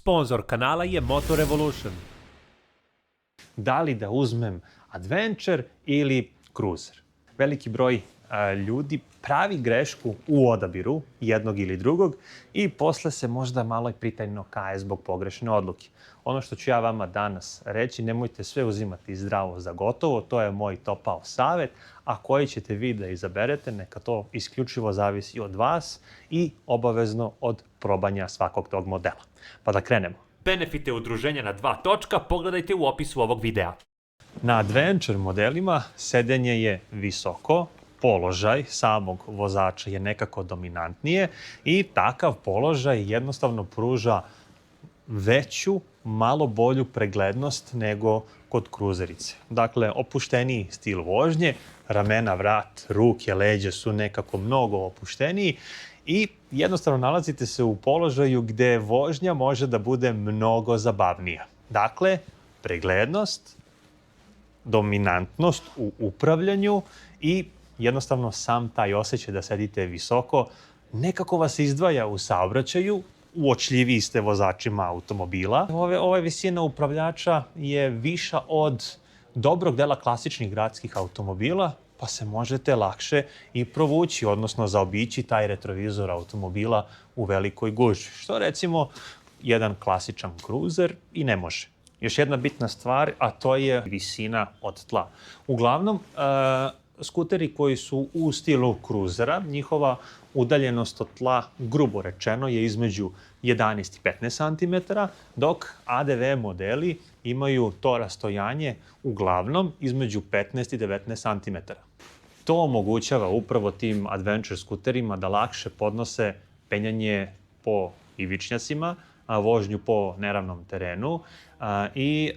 Sponzor kanala je Moto Revolution. Da li da uzmem Adventure ili Cruiser? Veliki broj ljudi pravi grešku u odabiru jednog ili drugog i posle se možda malo i pritaljno kaje zbog pogrešne odluke. Ono što ću ja vama danas reći, nemojte sve uzimati zdravo za gotovo, to je moj topao savet, a koji ćete vi da izaberete, neka to isključivo zavisi od vas i obavezno od probanja svakog tog modela. Pa da krenemo. Benefite udruženja na 2 točka pogledajte u opisu ovog videa. Na Adventure modelima sedenje je visoko, položaj samog vozača je nekako dominantnije i takav položaj jednostavno pruža veću, malo bolju preglednost nego kod kruzerice. Dakle, opušteniji stil vožnje, ramena, vrat, ruke, leđa su nekako mnogo opušteniji i jednostavno nalazite se u položaju gde vožnja može da bude mnogo zabavnija. Dakle, preglednost, dominantnost u upravljanju i jednostavno sam taj osjećaj da sedite visoko nekako vas izdvaja u saobraćaju, uočljiviji ste vozačima automobila. Ova visina upravljača je viša od dobrog dela klasičnih gradskih automobila, pa se možete lakše i provući, odnosno zaobići taj retrovizor automobila u velikoj gužvi, što recimo jedan klasičan Cruiser i ne može. Još jedna bitna stvar, a to je visina od tla. Uglavnom, skuteri koji su u stilu Cruisera, njihova udaljenost od tla, grubo rečeno, je između 11 i 15 cm, dok ADV modeli imaju to rastojanje uglavnom između 15 i 19 cm. To omogućava upravo tim Adventure skuterima da lakše podnose penjanje po ivičnjacima, vožnju po neravnom terenu i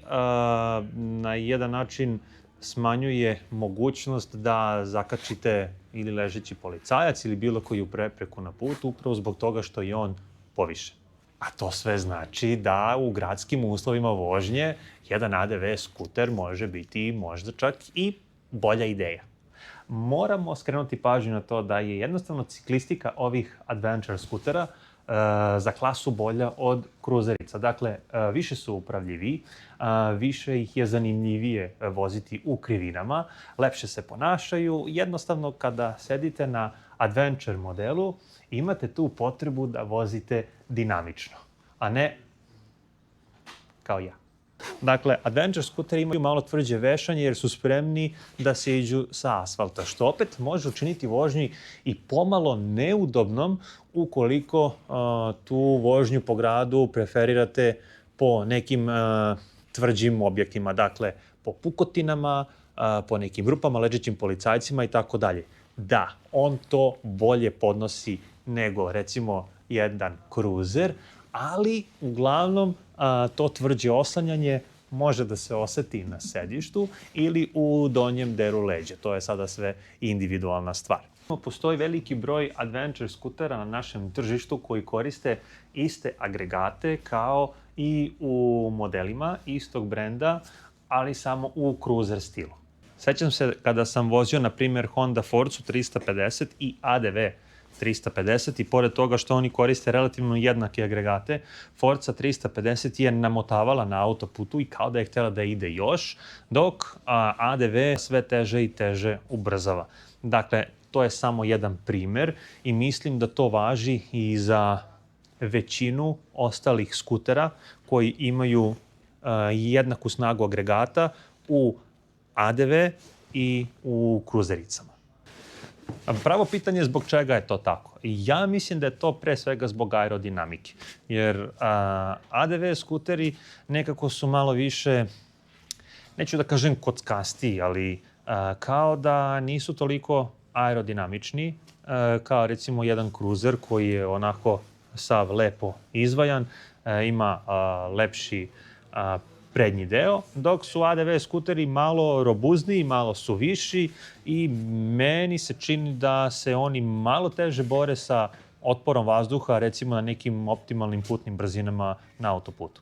na jedan način smanjuje mogućnost da zakačite ili ležeći policajac ili bilo koju prepreku na putu upravo zbog toga što je on povišen. A to sve znači da u gradskim uslovima vožnje jedan ADV skuter može biti možda čak i bolja ideja. Moramo skrenuti pažnju na to da je jednostavno ciklistika ovih Adventure skutera za klasu bolja od kruzerica. Dakle, više su upravljivi, više ih je zanimljivije voziti u krivinama, lepše se ponašaju. Jednostavno, kada sedite na Adventure modelu, imate tu potrebu da vozite dinamično, a ne kao ja. Dakle, Adventure skuteri imaju malo tvrđe vešanje jer su spremni da se iđu sa asfalta, što opet može učiniti vožnji i pomalo neudobnom ukoliko tu vožnju po gradu preferirate po nekim tvrđim objektima, dakle, po pukotinama, po nekim grupama, ležećim policajcima i tako dalje. Da, on to bolje podnosi nego, recimo, jedan Cruiser, ali uglavnom to tvrđe oslanjanje može da se oseti na sedištu ili u donjem delu leđa. To je sada sve individualna stvar. Postoji veliki broj Adventure skutera na našem tržištu koji koriste iste agregate kao i u modelima istog brenda, ali samo u Cruiser stilu. Sećam se kada sam vozio, na primjer, Honda Forzu 350 i ADV 350 i pored toga što oni koriste relativno jednake agregate, Forza 350 je namotavala na autoputu i kao da je htjela da ide još, dok ADV sve teže i teže ubrzava. Dakle, to je samo jedan primer i mislim da to važi i za većinu ostalih skutera koji imaju jednaku snagu agregata u ADV i u kruzericama. Pravo pitanje je zbog čega je to tako. Ja mislim da je to pre svega zbog aerodinamike, jer ADV skuteri nekako su malo više, neću da kažem kockastiji, ali kao da nisu toliko aerodinamični, kao recimo jedan Cruiser koji je onako sav lepo izvajan, ima lepši prednji deo, dok su ADV skuteri malo robuzniji, malo su viši i meni se čini da se oni malo teže bore sa otporom vazduha, recimo na nekim optimalnim putnim brzinama na autoputu.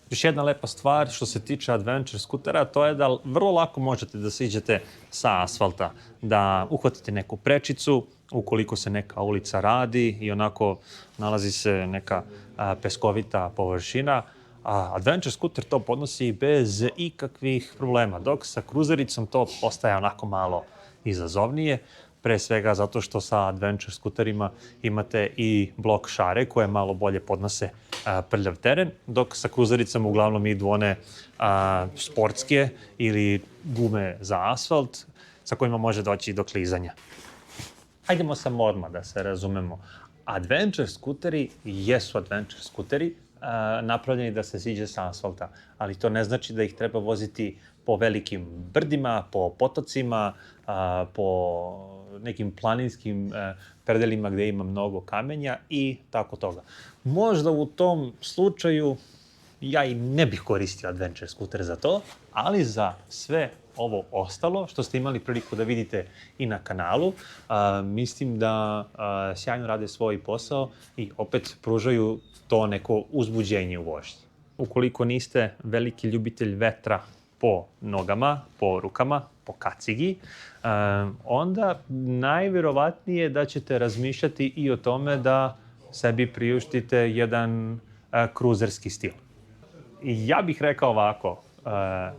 Još jedna lepa stvar što se tiče Adventure skutera, to je da vrlo lako možete da siđete sa asfalta, da uhvatite neku prečicu, ukoliko se neka ulica radi i onako nalazi se neka peskovita površina, Adventure skuter to podnosi bez ikakvih problema, dok sa kruzericom to postaje onako malo izazovnije, pre svega zato što sa Adventure skuterima imate i blok šare koje malo bolje podnose prljav teren, dok sa kruzericama uglavnom idu one sportske ili gume za asfalt sa kojima može doći do klizanja. Hajdemo sa odmah da se razumemo. Adventure skuteri jesu Adventure skuteri, napravljeni da se siđe sa asfalta, ali to ne znači da ih treba voziti po velikim brdima, po potocima, po nekim planinskim predelima gde ima mnogo kamenja i tako toga. Možda u tom slučaju ja i ne bih koristio Adventure skuter za to, ali za sve ovo ostalo što ste imali priliku da vidite i na kanalu, mislim da sjajno rade svoj posao i opet pružaju to neko uzbuđenje u vožnji. Ukoliko niste veliki ljubitelj vetra po nogama, po rukama, po kacigi, onda najverovatnije da ćete razmišljati i o tome da sebi priuštite jedan kruzerski stil. I ja bih rekao ovako,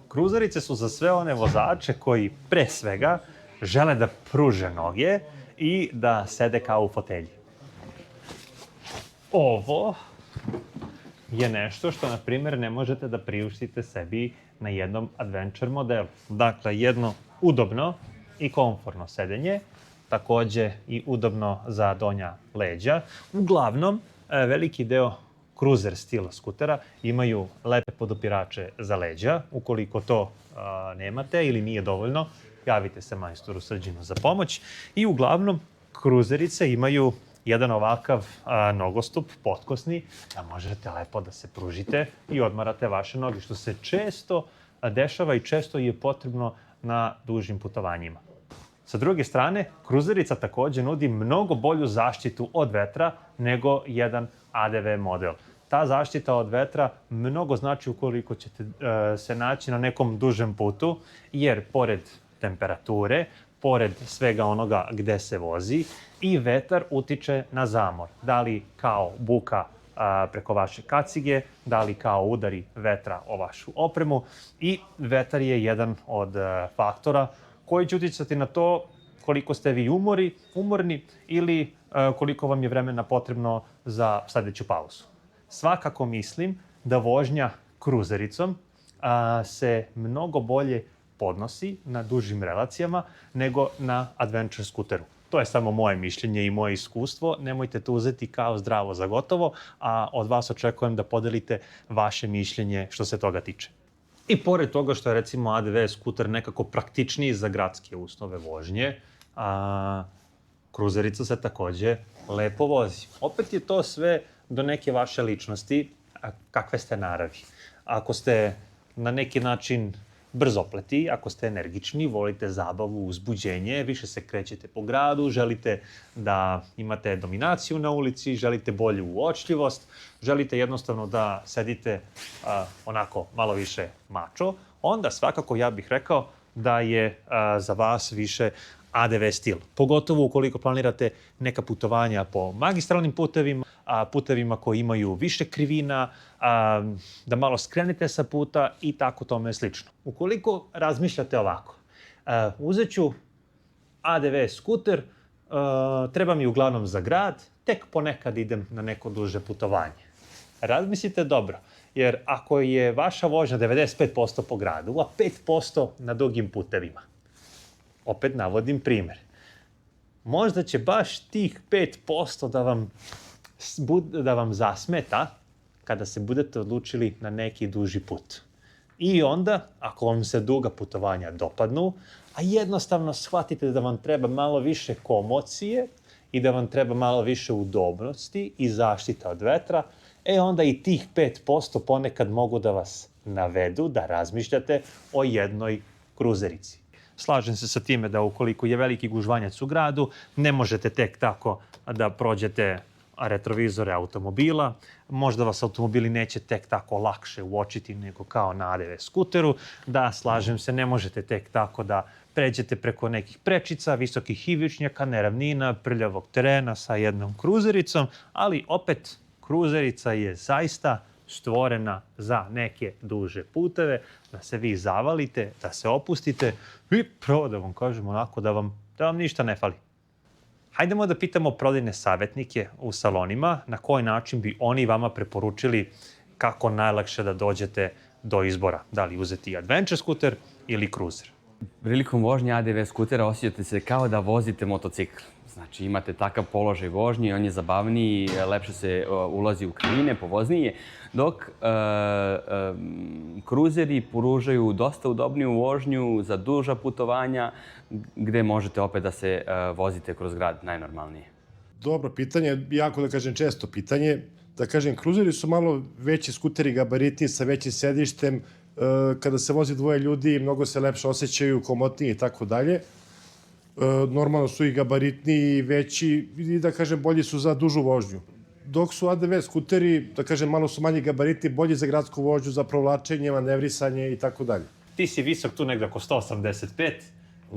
kruzerice su za sve one vozače koji pre svega žele da pruže noge i da sede kao u fotelji. Ovo je nešto što, na primjer, ne možete da priuštite sebi na jednom Adventure modelu. Dakle, jedno udobno i komfortno sedenje, takođe i udobno za donja leđa. Uglavnom, veliki deo cruiser stila skutera imaju lepe podupirače za leđa. Ukoliko to nemate ili nije dovoljno, javite se majstoru Srđinu za pomoć. I uglavnom, kruzerice imaju jedan ovakav nogostup, potkosni, da možete lepo da se pružite i odmarate vaše noge, što se često dešava i često je potrebno na dužim putovanjima. Sa druge strane, kruzerica takođe nudi mnogo bolju zaštitu od vetra nego jedan ADV model. Ta zaštita od vetra mnogo znači ukoliko ćete se naći na nekom dužem putu, jer pored temperature, pored svega onoga gde se vozi, i vetar utiče na zamor. Da li kao buka preko vaše kacige, da li kao udari vetra o vašu opremu, i vetar je jedan od faktora koji će uticati na to koliko ste vi umorni ili koliko vam je vremena potrebno za sledeću pauzu. Svakako mislim da vožnja kruzericom se mnogo bolje podnosi na dužim relacijama nego na Adventure skuteru. To je samo moje mišljenje i moje iskustvo. Nemojte to uzeti kao zdravo za gotovo, a od vas očekujem da podelite vaše mišljenje što se toga tiče. I pored toga što je recimo ADV skuter nekako praktičniji za gradske uslove vožnje, kruzerica se takođe lepo vozi. Opet je to sve do neke vaše ličnosti, kakve ste naravi. Ako ste na neki način brzopleti, ako ste energični, volite zabavu, uzbuđenje, više se krećete po gradu, želite da imate dominaciju na ulici, želite bolju uočljivost, želite jednostavno da sedite onako malo više mačo, onda svakako ja bih rekao da je za vas više ADV stil. Pogotovo ukoliko planirate neka putovanja po magistralnim putevima, putevima koji imaju više krivina, da malo skrenete sa puta i tako tome slično. Ukoliko razmišljate ovako, uzet ću ADV skuter, treba mi uglavnom za grad, tek ponekad idem na neko duže putovanje. Razmislite dobro, jer ako je vaša vožnja 95% po gradu, a 5% na dugim putevima, opet navodim primer, možda će baš tih 5% da vam zasmeta kada se budete odlučili na neki duži put. I onda, ako vam se duga putovanja dopadnu, a jednostavno shvatite da vam treba malo više komocije i da vam treba malo više udobnosti i zaštita od vetra, onda i tih 5% ponekad mogu da vas navedu da razmišljate o jednoj kruzerici. Slažem se sa time da ukoliko je veliki gužvanjac u gradu, ne možete tek tako da prođete retrovizore automobila, možda vas automobili neće tek tako lakše uočiti nego kao na ADV skuteru, da, slažem se, ne možete tek tako da pređete preko nekih prečica, visokih ivičnjaka, neravnina, prljavog terena sa jednom kruzericom, ali opet kruzerica je zaista stvorena za neke duže puteve, da se vi zavalite, da se opustite i prvo da vam kažem onako da vam ništa ne fali. Hajdemo da pitamo prodajne savjetnike u salonima na koji način bi oni vama preporučili kako najlakše da dođete do izbora. Da li uzeti adventure skuter ili cruiser. Prilikom vožnje ADV skutera osjećate se kao da vozite motocikl. Znači imate takav položaj vožnje, on je zabavniji, lepše se ulazi u krivine, povoznije, dok kruzeri pružaju dosta udobniju vožnju za duža putovanja gde možete opet da se vozite kroz grad najnormalnije. Dobro pitanje, jako da kažem često pitanje. Da kažem, kruzeri su malo veći skuteri, gabaritni, sa većim sedištem. Kada se vozi dvoje ljudi, mnogo se lepše osjećaju, komotnije i tako dalje. Normalno su i gabaritniji i veći i da kažem bolji su za dužu vožnju. Dok su ADV skuteri, da kažem malo su manji gabariti, bolji za gradsku vožnju, za provlačenje, manevrisanje i tako dalje. Ti si visok tu negde oko 185.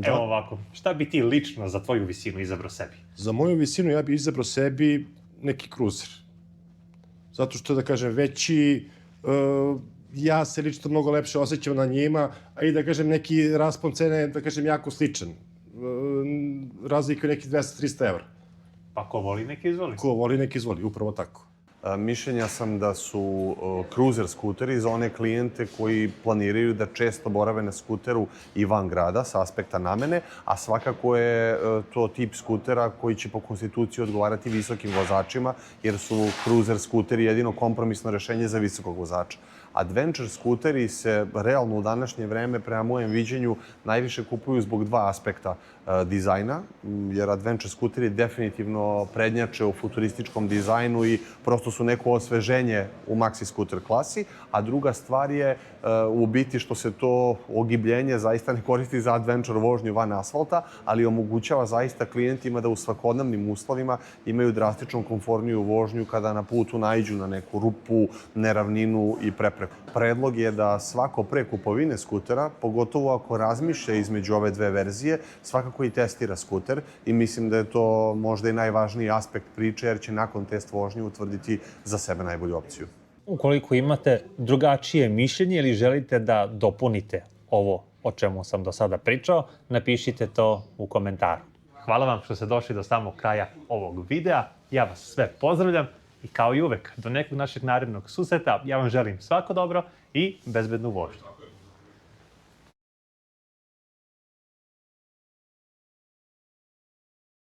Evo ovako, šta bi ti lično za tvoju visinu izabrao sebi? Za moju visinu ja bih izabrao sebi neki kruzer. Zato što, da kažem, veći, ja se lično mnogo lepše osjećam na njima, a i da kažem neki raspon cene, da kažem, jako sličan. Razlika je nekih 200-300 evra. Pa ko voli, neki izvoli. Ko voli, neki izvoli, upravo tako. Mišljenja sam da su cruiser skuteri za one klijente koji planiraju da često borave na skuteru i van grada sa aspekta namene, a svakako je to tip skutera koji će po konstituciji odgovarati visokim vozačima, jer su cruiser skuteri jedino kompromisno rešenje za visokog vozača. Adventure skuteri se realno u današnje vreme, prema mojem viđenju, najviše kupuju zbog dva aspekta dizajna, jer adventure skuteri definitivno prednjače u futurističkom dizajnu i prosto su neko osveženje u maxi skuter klasi, a druga stvar je u biti što se to ogibljenje zaista ne koristi za adventure vožnju van asfalta, ali omogućava zaista klijentima da u svakodnevnim uslovima imaju drastično komforniju vožnju kada na putu naiđu na neku rupu, neravninu i prepreku. Predlog je da svako pre kupovine skutera, pogotovo ako razmišlja između ove dve verzije, svakako i testira skuter i mislim da je to možda i najvažniji aspekt priče jer će nakon test vožnje utvrditi za sebe najbolju opciju. Ukoliko imate drugačije mišljenje ili želite da dopunite ovo o čemu sam do sada pričao, napišite to u komentaru. Hvala vam što ste došli do samog kraja ovog videa. Ja vas sve pozdravljam i kao i uvek, do nekog našeg narednog susreta, ja vam želim svako dobro i bezbednu vožnju.